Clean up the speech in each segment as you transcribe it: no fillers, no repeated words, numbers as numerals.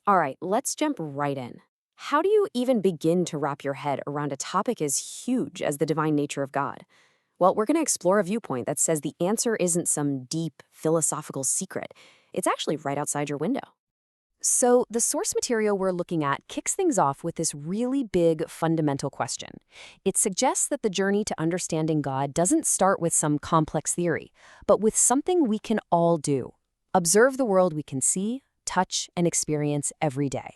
All right, let's jump right in. How do you even begin to wrap your head around a topic as huge as the divine nature of God? Well, we're going to explore a viewpoint that says the answer isn't some deep philosophical secret. It's actually right outside your window. So, the source material we're looking at kicks things off with this really big fundamental question. It suggests that the journey to understanding God doesn't start with some complex theory, but with something we can all do: observe the world we can see, touch, and experience every day.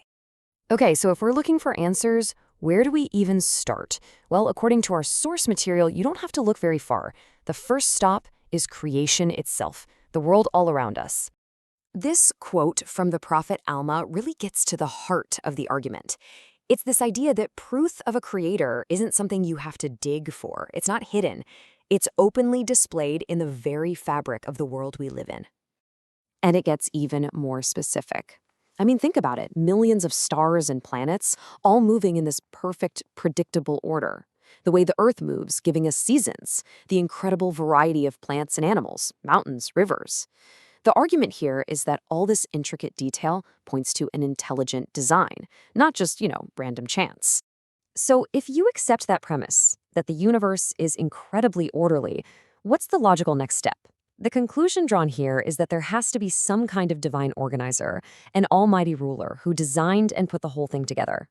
Okay, so if we're looking for answers, where do we even start? Well, according to our source material, you don't have to look very far. The first stop is creation itself, the world all around us. This quote from the prophet Alma really gets to the heart of the argument. It's this idea that proof of a creator isn't something you have to dig for. It's not hidden. It's openly displayed in the very fabric of the world we live in. And it gets even more specific. I mean, think about it. Millions of stars and planets, all moving in this perfect, predictable order. The way the Earth moves, giving us seasons, the incredible variety of plants and animals, mountains, rivers. The argument here is that all this intricate detail points to an intelligent design, not just, random chance. So if you accept that premise, that the universe is incredibly orderly, what's the logical next step? The conclusion drawn here is that there has to be some kind of divine organizer, an almighty ruler who designed and put the whole thing together.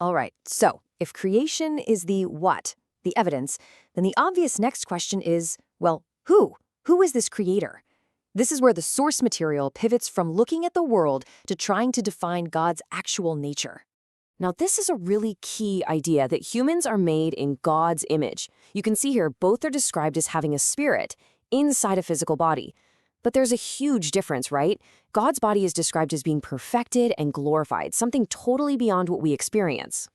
All right, so if creation is the what, the evidence, then the obvious next question is, well, who? Who is this creator? This is where the source material pivots from looking at the world to trying to define God's actual nature. Now, this is a really key idea that humans are made in God's image. You can see here both are described as having a spirit inside a physical body. But there's a huge difference, right? God's body is described as being perfected and glorified, something totally beyond what we experience.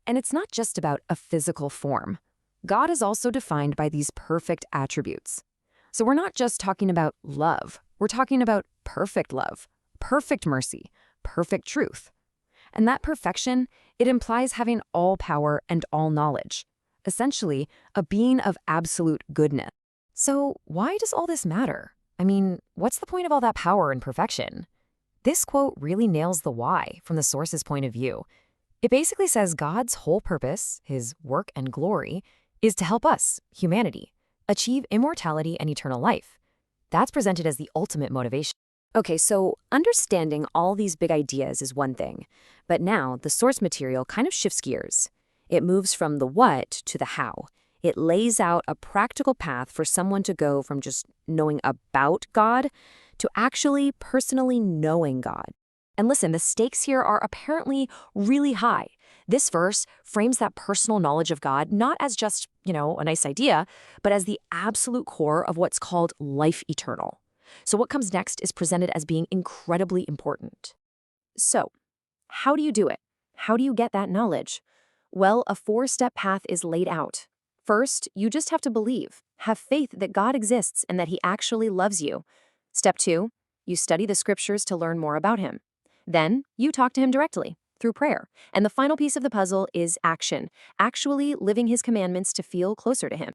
And it's not just about a physical form. God is also defined by these perfect attributes. So we're not just talking about love. We're talking about perfect love, perfect mercy, perfect truth. And that perfection, it implies having all power and all knowledge. Essentially, a being of absolute goodness. So why does all this matter? I mean, what's the point of all that power and perfection? This quote really nails the why from the source's point of view. It basically says God's whole purpose, his work and glory, is to help us, humanity, achieve immortality and eternal life. That's presented as the ultimate motivation. Okay, so understanding all these big ideas is one thing, but now the source material kind of shifts gears. It moves from the what to the how. It lays out a practical path for someone to go from just knowing about God to actually personally knowing God. And listen, the stakes here are apparently really high. This verse frames that personal knowledge of God not as just, a nice idea, but as the absolute core of what's called life eternal. So what comes next is presented as being incredibly important. So, how do you do it? How do you get that knowledge? Well, a 4-step path is laid out. First, you just have to believe, have faith that God exists and that he actually loves you. Step 2, you study the scriptures to learn more about him. Then, you talk to him directly, through prayer. And the final piece of the puzzle is action, actually living his commandments to feel closer to him.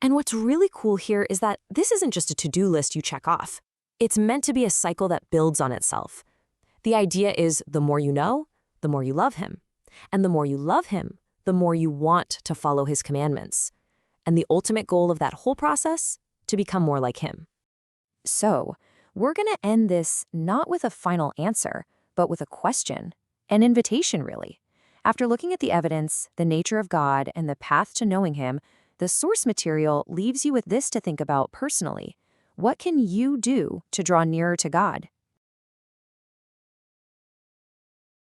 And what's really cool here is that this isn't just a to-do list you check off. It's meant to be a cycle that builds on itself. The idea is the more you know, the more you love him. And the more you love him, the more you want to follow his commandments. And the ultimate goal of that whole process, to become more like him. So, we're going to end this not with a final answer, but with a question, an invitation really. After looking at the evidence, the nature of God, and the path to knowing him, the source material leaves you with this to think about personally. What can you do to draw nearer to God?